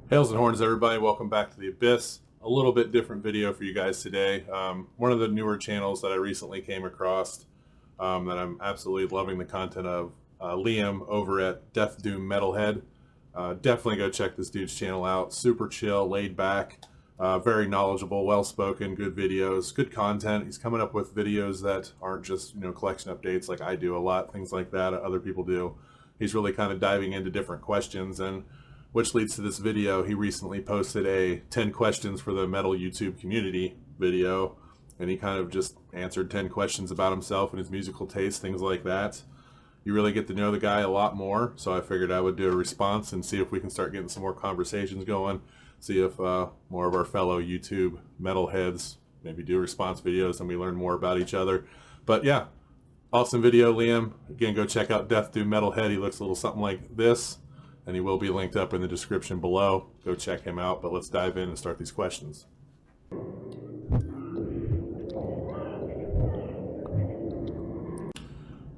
Hails and horns, everybody. Welcome back to the Abyss. A little bit different video for you guys today. One of the newer channels that I recently came across that I'm absolutely loving the content of, Liam over at Death Doom MetalHead. Definitely go check this dude's channel out. Super chill, laid back, very knowledgeable, well-spoken, good videos, good content. He's coming up with videos that aren't just, collection updates like I do a lot, things like that other people do. He's really kind of diving into different questions, and which leads to this video. He recently posted a 10 questions for the metal YouTube community video, and he kind of just answered 10 questions about himself and his musical taste, things like that. You really get to know the guy a lot more, so I figured I would do a response and see if we can start getting some more conversations going, see if more of our fellow YouTube metalheads maybe do response videos and we learn more about each other. But yeah, awesome video, Liam. Again, go check out Death Doom MetalHead. He looks a little something like this, and he will be linked up in the description below. Go check him out, but let's dive in and start these questions.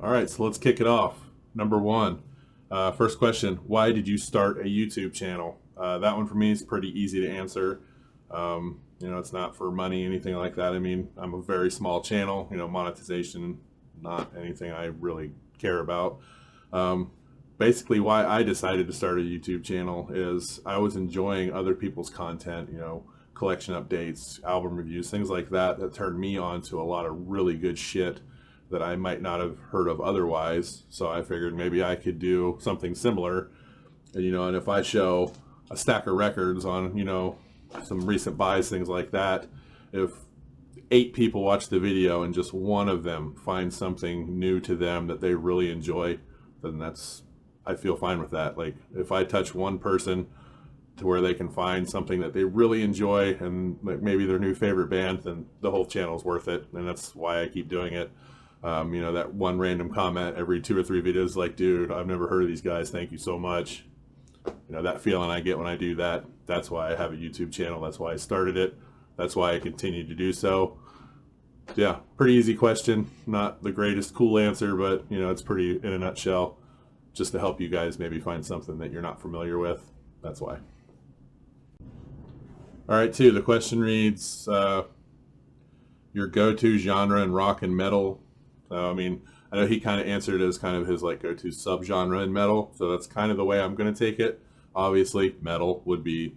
All right, so let's kick it off. Number one, first question, why did you start a YouTube channel? That one for me is pretty easy to answer. It's not for money, anything like that. I mean, I'm a very small channel, monetization, not anything I really care about. Basically, why I decided to start a YouTube channel is I was enjoying other people's content, collection updates, album reviews, things like that, that turned me on to a lot of really good shit that I might not have heard of otherwise. So I figured maybe I could do something similar, and if I show a stack of records on, some recent buys, things like that, if 8 people watch the video and just one of them finds something new to them that they really enjoy, then I feel fine with that. Like, if I touch one person to where they can find something that they really enjoy and maybe their new favorite band, then the whole channel's worth it. And that's why I keep doing it. That one random comment every 2 or 3 videos like, dude, I've never heard of these guys, thank you so much. That feeling I get when I do that, that's why I have a YouTube channel. That's why I started it. That's why I continue to do so. Yeah, pretty easy question. Not the greatest cool answer, but, it's pretty in a nutshell. Just to help you guys maybe find something that you're not familiar with. That's why. All right, 2, the question reads, your go-to genre in rock and metal. I know he kind of answered it as kind of his go-to subgenre in metal, so that's kind of the way I'm going to take it. Obviously, metal would be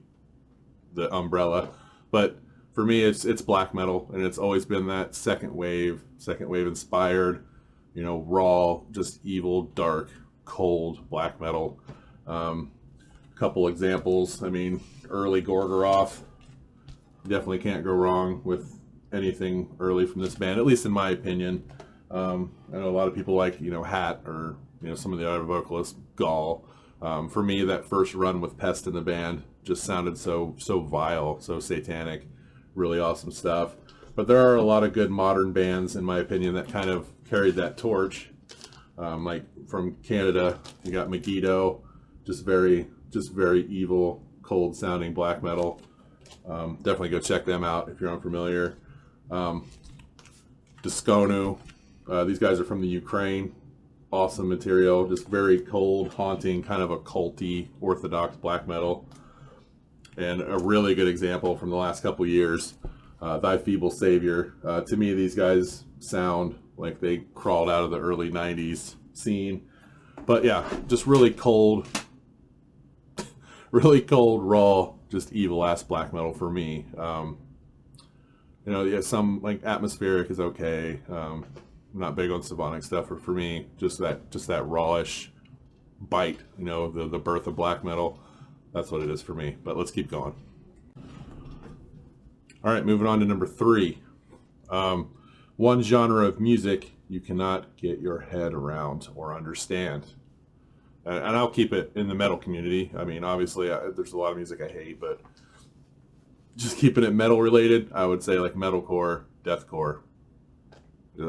the umbrella, but for me, it's black metal, and it's always been that second wave inspired, raw, just evil, dark, cold black metal. Couple examples. Early Gorgoroth. Definitely can't go wrong with anything early from this band, at least in my opinion. I know a lot of people like, Hat, or, some of the other vocalists, Gall. For me, that first run with Pest in the band just sounded so vile, so satanic. Really awesome stuff. But there are a lot of good modern bands, in my opinion, that kind of carried that torch. Like from Canada, you got Megiddo, just very evil, cold sounding black metal. Definitely go check them out if you're unfamiliar. Disconu, these guys are from the Ukraine. Awesome material, just very cold, haunting, kind of a culty, orthodox black metal. And a really good example from the last couple years, Thy Feeble Savior. To me, these guys sound like they crawled out of the early 90s scene. But yeah, just really cold, raw, just evil ass black metal for me. Some atmospheric is okay. I'm not big on symphonic stuff, or for me, just that rawish bite, the birth of black metal. That's what it is for me. But let's keep going. All right, moving on to number 3. One genre of music you cannot get your head around or understand. And I'll keep it in the metal community. Obviously, there's a lot of music I hate, but just keeping it metal related, I would say like metalcore, deathcore.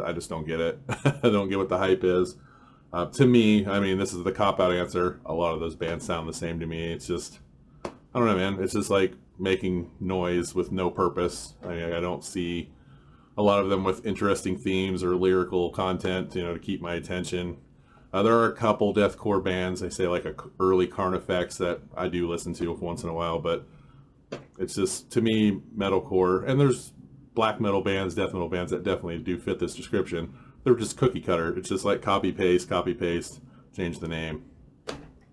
I just don't get it. I don't get what the hype is. To me, this is the cop-out answer. A lot of those bands sound the same to me. It's just, I don't know, man. It's just like making noise with no purpose. I don't see a lot of them with interesting themes or lyrical content, to keep my attention. There are a couple deathcore bands, they say like a early Carnifex, that I do listen to once in a while, but it's just, to me, metalcore, and there's black metal bands, death metal bands that definitely do fit this description. They're just cookie cutter. It's just like copy paste, change the name,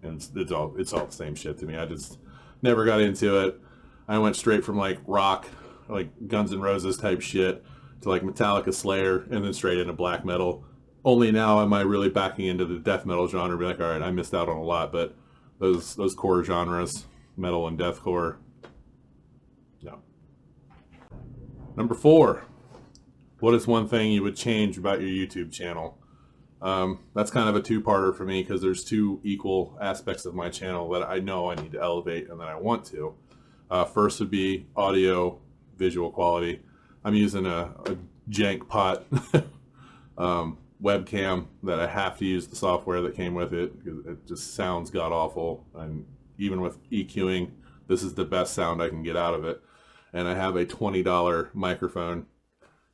and it's all the same shit to me. I just never got into it. I went straight from like rock, like Guns N' Roses type shit, to like Metallica, Slayer, and then straight into black metal. Only now am I really backing into the death metal genre, be like, all right, I missed out on a lot, but those core genres, metal and deathcore, no. Number 4, what is one thing you would change about your YouTube channel? That's kind of a two-parter for me, because there's two equal aspects of my channel that I know I need to elevate and that I want to. First would be audio visual quality. I'm using a jank pot webcam that I have to use the software that came with it, because it just sounds god-awful, and even with EQing, this is the best sound I can get out of it. And I have a $20 microphone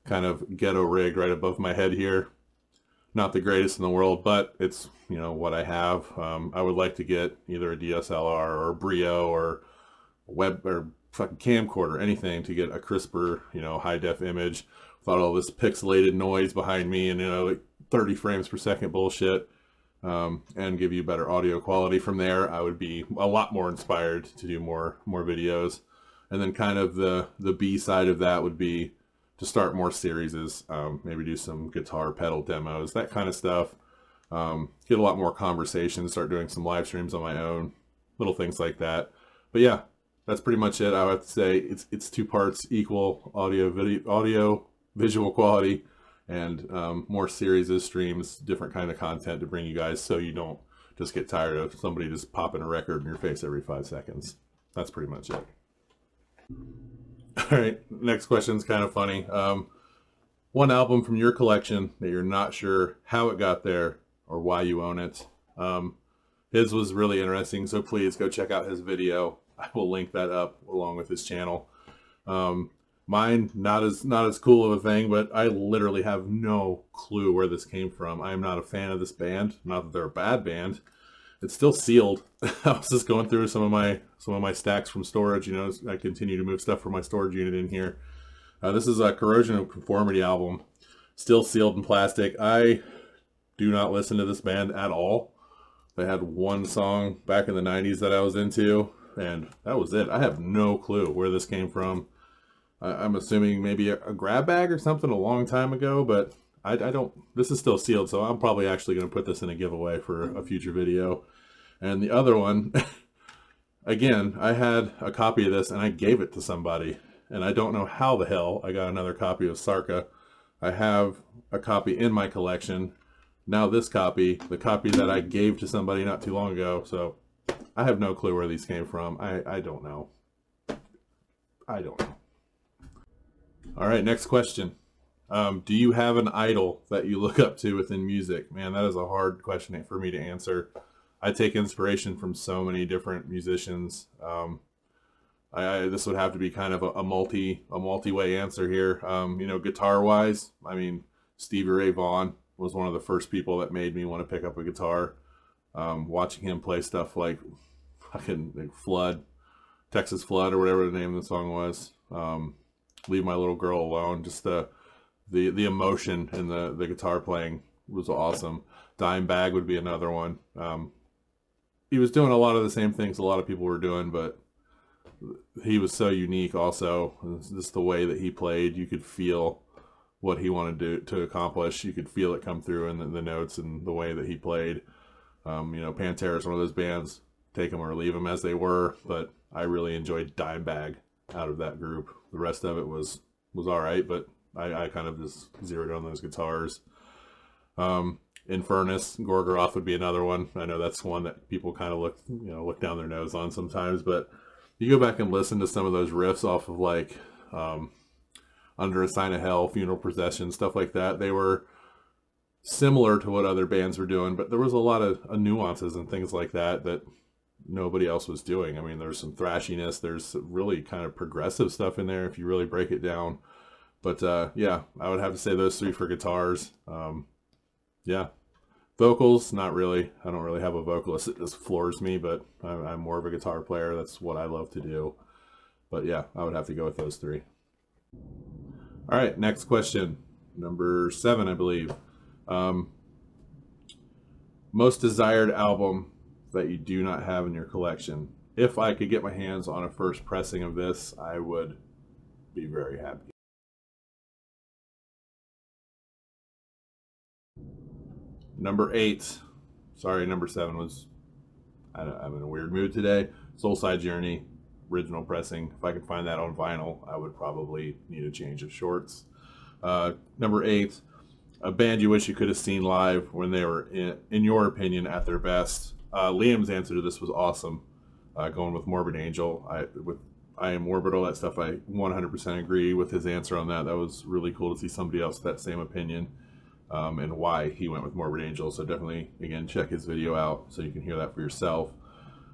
kind of ghetto rigged right above my head here. Not the greatest in the world, but it's, you know, what I have. I would like to get either a DSLR or a Brio or web or fucking camcorder, anything to get a crisper, you know, high def image without all this pixelated noise behind me and, you know, like 30 frames per second bullshit, and give you better audio quality. From there, I would be a lot more inspired to do more videos. And then kind of the B side of that would be to start more series, maybe do some guitar pedal demos, that kind of stuff. Get a lot more conversation, start doing some live streams on my own, little things like that. But yeah, that's pretty much it. I would have to say it's two parts equal: audio visual quality, and more series, streams, different kind of content to bring you guys, so you don't just get tired of somebody just popping a record in your face every 5 seconds. That's pretty much it. All right, next question's kind of funny. One album from your collection that you're not sure how it got there or why you own it. His was really interesting, so please go check out his video. I will link that up along with his channel. Mine, not as cool of a thing, but I literally have no clue where this came from. I am not a fan of this band. Not that they're a bad band. It's still sealed. I was just going through some of my stacks from storage. You know, I continue to move stuff from my storage unit in here. This is a Corrosion of Conformity album, still sealed in plastic. I do not listen to this band at all. They had one song back in the 90s that I was into, and that was it. I have no clue where this came from. I'm assuming maybe a grab bag or something a long time ago, but I don't. This is still sealed, so I'm probably actually going to put this in a giveaway for a future video. And the other one, again, I had a copy of this and I gave it to somebody, and I don't know how the hell I got another copy of Sarka. I have a copy in my collection. Now this copy, the copy that I gave to somebody not too long ago, so I have no clue where these came from. I don't know. I don't know. All right, next question. Do you have an idol that you look up to within music? Man, that is a hard question for me to answer. I take inspiration from so many different musicians. This would have to be kind of a multi-way answer here. You know, guitar-wise, I mean, Stevie Ray Vaughan was one of the first people that made me want to pick up a guitar. Watching him play stuff like fucking Flood, Texas Flood, or whatever the name of the song was. Leave My Little Girl Alone. Just the emotion in the guitar playing was awesome. Dimebag would be another one. He was doing a lot of the same things a lot of people were doing, but he was so unique also. Just the way that he played, you could feel what he wanted to accomplish. You could feel it come through in the notes and the way that he played. You know, Pantera is one of those bands, take them or leave them as they were, but I really enjoyed Dimebag out of that group. The rest of it was all right, but I kind of just zeroed on those guitars. Infernus, Gorgoroth would be another one. I know that's one that people kind of look down their nose on sometimes, but you go back and listen to some of those riffs off of like Under a Sign of Hell, Funeral Procession, stuff like that. They were similar to what other bands were doing, but there was a lot of nuances and things like that nobody else was doing. I mean, there's some thrashiness, there's really kind of progressive stuff in there if you really break it down. But yeah, I would have to say those three for guitars. Yeah, Vocals, not really. I don't really have a vocalist. It just floors me, but I'm more of a guitar player. That's what I love to do. But yeah, I would have to go with those three. All right, next question. Number 7, I believe. Most desired album that you do not have in your collection. If I could get my hands on a first pressing of this, I would be very happy. Number 8. Sorry, number 7 was... I'm in a weird mood today. Soulside Journey, original pressing. If I could find that on vinyl, I would probably need a change of shorts. Number 8, a band you wish you could have seen live when they were, in your opinion, at their best. Liam's answer to this was awesome. Going with Morbid Angel. I Am Orbital, that stuff, I 100% agree with his answer on that. That was really cool to see somebody else with that same opinion, and why he went with Morbid Angel. So definitely, again, check his video out so you can hear that for yourself.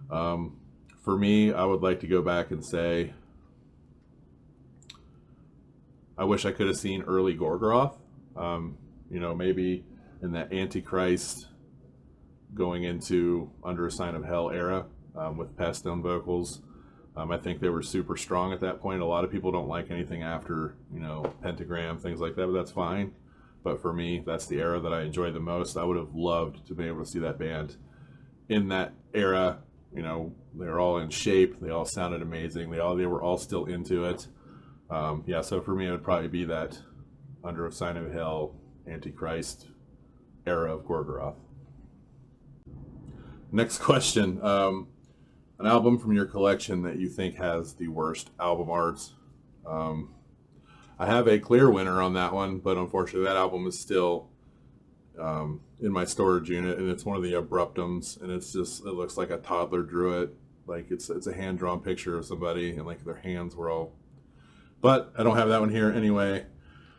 For me, I would like to go back and say, I wish I could have seen early Gorgoroth. You know, maybe in that Antichrist going into Under a Sign of Hell era, with Pest on vocals. I think they were super strong at that point. A lot of people don't like anything after, you know, Pentagram, things like that, but that's fine. But for me, that's the era that I enjoy the most. I would have loved to be able to see that band in that era. You know, they were all in shape. They all sounded amazing. They were all still into it. Yeah, so for me, it would probably be that Under a Sign of Hell, Antichrist era of Gorgoroth. Next question. An album from your collection that you think has the worst album art. I have a clear winner on that one, but unfortunately that album is still in my storage unit, and it's one of the Abruptums, and it looks like a toddler drew it. Like it's a hand-drawn picture of somebody, and like their hands were all... But I don't have that one here anyway.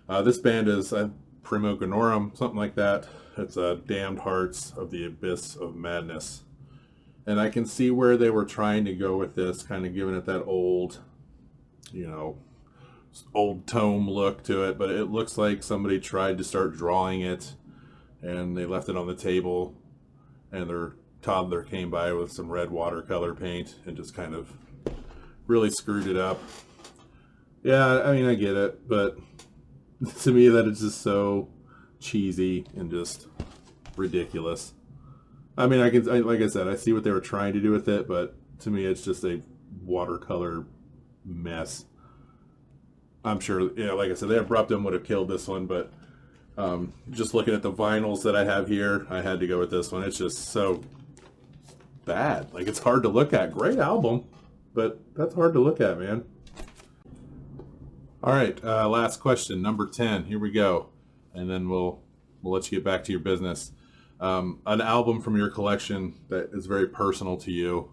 This band is Primo Ganorum, something like that. It's Damned Hearts of the Abyss of Madness. And I can see where they were trying to go with this, kind of giving it that old, you know, old tome look to it. But it looks like somebody tried to start drawing it, and they left it on the table, and their toddler came by with some red watercolor paint and just kind of really screwed it up. Yeah, I mean, I get it, but to me that is just so cheesy and just ridiculous. I mean, like I said, I see what they were trying to do with it, but to me it's just a watercolor mess. I'm sure, you know, like I said, the Abruptum would have killed this one, but just looking at the vinyls that I have here, I had to go with this one. It's just so bad. Like, it's hard to look at. Great album, but that's hard to look at, man. All right, last question, number 10. Here we go, and then we'll let you get back to your business. An album from your collection that is very personal to you,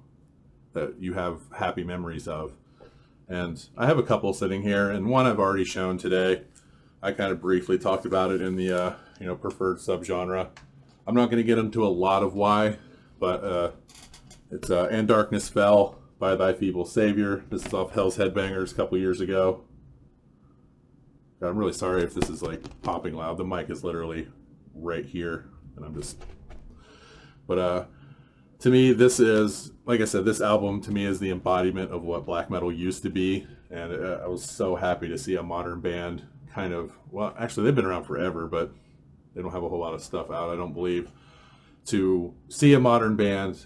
that you have happy memories of. And I have a couple sitting here, and one I've already shown today. I kind of briefly talked about it in the preferred subgenre. I'm not going to get into a lot of why, but it's And Darkness Fell by Thy Feeble Savior. This is off Hell's Headbangers a couple years ago. God, I'm really sorry if this is like popping loud. The mic is literally right here, and I'm just... But to me, this is, like I said, this album to me is the embodiment of what black metal used to be, and I was so happy to see a modern band kind of, well, actually they've been around forever, but they don't have a whole lot of stuff out, I don't believe. To see a modern band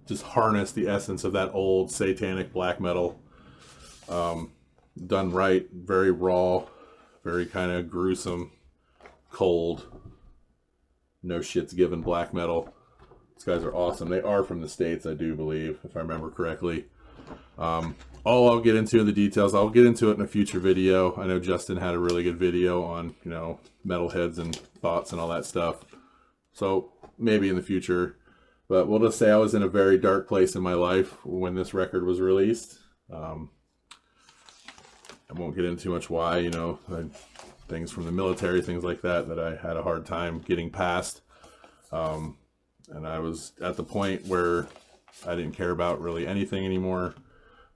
just harness the essence of that old satanic black metal, done right, very raw, very kind of gruesome, cold, no shits given black metal. These guys are awesome. They are from the States, I do believe, if I remember correctly. All I'll get into the details, I'll get into it in a future video. I know Justin had a really good video on, you know, metalheads and thoughts and all that stuff. So maybe in the future. But we'll just say I was in a very dark place in my life when this record was released. I won't get into too much why, you know, things from the military, things like that, that I had a hard time getting past. And I was at the point where I didn't care about really anything anymore.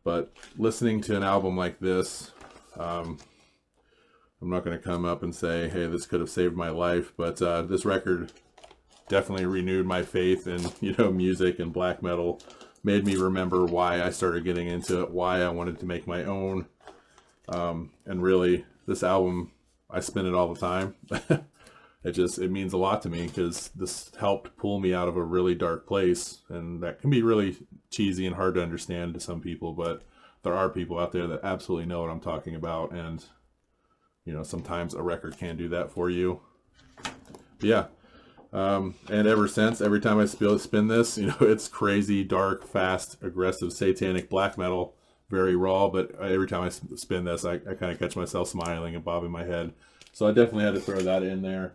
But listening to an album like this, I'm not going to come up and say, hey, this could have saved my life. But this record definitely renewed my faith in, you know, music and black metal. Made me remember why I started getting into it, why I wanted to make my own. And really, this album, I spin it all the time. It means a lot to me because this helped pull me out of a really dark place, and that can be really cheesy and hard to understand to some people, but there are people out there that absolutely know what I'm talking about, and you know, sometimes a record can do that for you. But yeah, and ever since, every time I spin this, you know, it's crazy, dark, fast, aggressive, satanic black metal, very raw, but every time I spin this, I kind of catch myself smiling and bobbing my head. So I definitely had to throw that in there.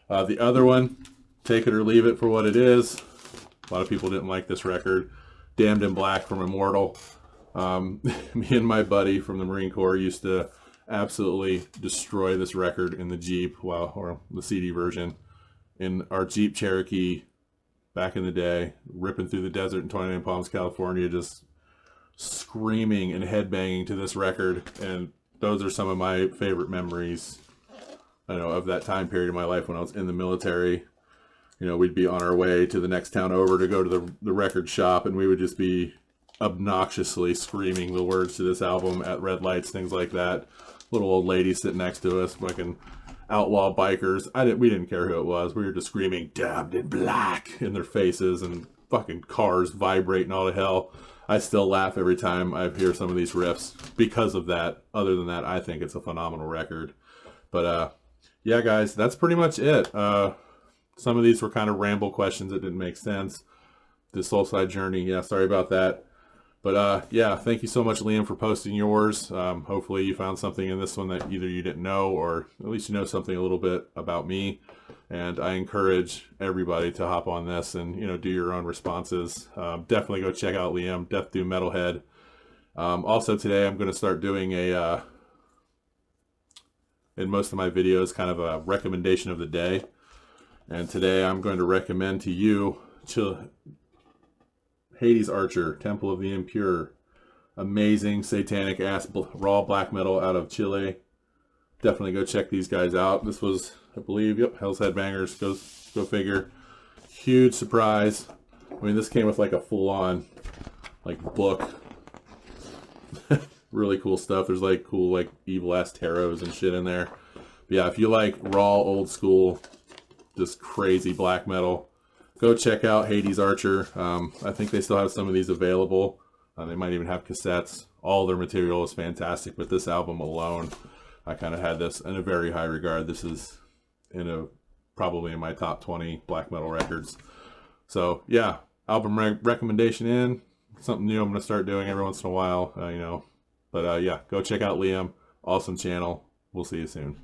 The other one, take it or leave it for what it is. A lot of people didn't like this record. Damned in Black from Immortal. Me and my buddy from the Marine Corps used to absolutely destroy this record in the Jeep, or the CD version, in our Jeep Cherokee back in the day, ripping through the desert in 29 Palms, California, just screaming and headbanging to this record. And those are some of my favorite memories, I know, of that time period of my life when I was in the military. You know, we'd be on our way to the next town over to go to the record shop, and we would just be obnoxiously screaming the words to this album at red lights, things like that. Little old lady sitting next to us, fucking outlaw bikers. We didn't care who it was. We were just screaming "Damned in Black" in their faces, and fucking cars vibrating all to hell. I still laugh every time I hear some of these riffs because of that. Other than that, I think it's a phenomenal record. But yeah, guys, that's pretty much it. Some of these were kind of ramble questions that didn't make sense. The Soulside Journey, yeah, sorry about that. But yeah, thank you so much, Liam, for posting yours. Hopefully you found something in this one that either you didn't know, or at least you know something a little bit about me. And I encourage everybody to hop on this and, you know, do your own responses. Definitely go check out Liam, Death Doom MetalHead. Also today I'm going to start doing in most of my videos, kind of a recommendation of the day. And today I'm going to recommend to you Hades Archer, Temple of the Impure. Amazing satanic ass raw black metal out of Chile. Definitely go check these guys out. This was, I believe, yep, Hell's Headbangers. Go figure. Huge surprise. I mean, this came with like a full-on like book. Really cool stuff. There's like cool like evil ass tarots and shit in there. But yeah, if you like raw old school, just crazy black metal, go check out Hades Archer. I think they still have some of these available. They might even have cassettes. All their material is fantastic, but this album alone, I kind of had this in a very high regard. This is probably in my top 20 black metal records. So yeah, album recommendation in. Something new I'm going to start doing every once in a while, you know. But yeah, go check out Liam. Awesome channel. We'll see you soon.